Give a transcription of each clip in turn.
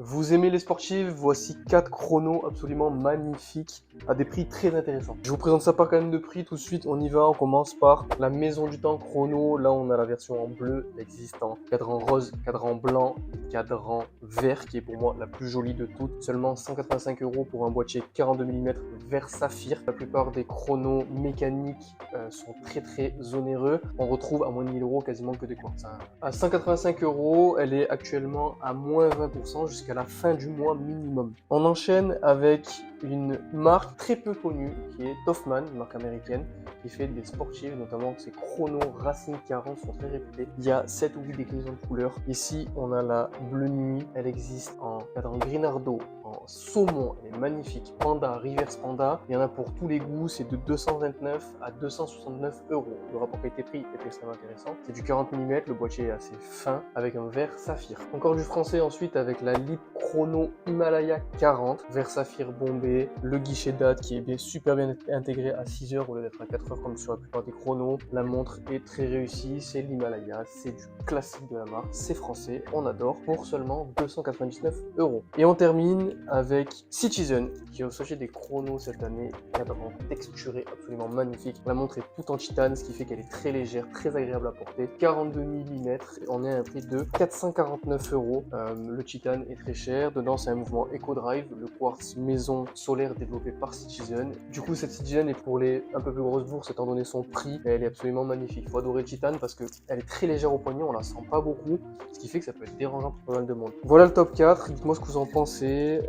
Vous aimez les sportives? Voici 4 chronos absolument magnifiques à des prix très intéressants. Je vous présente ça par gamme de prix. Tout de suite, on y va. On commence par la Maison du Temps chrono. Là, on a la version en bleu, elle existe en cadran rose, cadran blanc et cadran vert, qui est pour moi la plus jolie de toutes. Seulement 185 € pour un boîtier 42 mm vert saphir. La plupart des chronos mécaniques sont très onéreux. On retrouve à moins de 1000 € quasiment que des quartz. À 185 €, elle est actuellement à moins 20% jusqu'à la fin du mois minimum. On enchaîne avec une marque très peu connue qui est Toffman, une marque américaine qui fait des sportives, notamment ses chronos Racing 40 sont très réputés. Il y a 7 ou 8 déclinaisons de couleurs. Ici, on a la Bleu Nuit, elle existe en cadran Grinardo, en saumon, elle est magnifique. Panda, Reverse Panda, il y en a pour tous les goûts, c'est de 229 à 269 €. Le rapport qualité-prix est extrêmement intéressant. C'est du 40 mm, le boîtier est assez fin avec un verre saphir. Encore du français ensuite avec la Lip Chrono Himalaya 40, verre saphir bombé, le guichet date qui est super bien intégré à 6 heures au lieu d'être à 4 heures comme sur la plupart des chronos. La montre est très réussie, c'est l'Himalaya, c'est du classique de la marque, c'est français, on adore, pour seulement 299 €. Et on termine avec Citizen qui a associé des chronos cette année, cadran texturé absolument magnifique. La montre est toute en titane, ce qui fait qu'elle est très légère, très agréable à porter, 42 mm, on est à un prix de 449 €. Le titane est très cher, dedans c'est un mouvement EcoDrive, le quartz maison solaire développé par Citizen. Du coup cette Citizen est pour les un peu plus grosses bourses étant donné son prix, et elle est absolument magnifique. Il faut adorer le titane parce qu'elle est très légère au poignet, on la sent pas beaucoup, ce qui fait que ça peut être dérangeant pour pas mal de monde. Voilà le top 4, dites-moi ce que vous en pensez,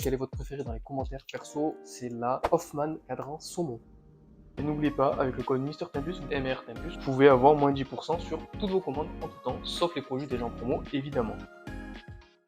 quel est votre préféré dans les commentaires. Perso, c'est la Hoffman cadran saumon. Et n'oubliez pas, avec le code MrTimpus, MRTimpus, vous pouvez avoir moins 10% sur toutes vos commandes en tout temps, sauf les produits déjà en promo, évidemment.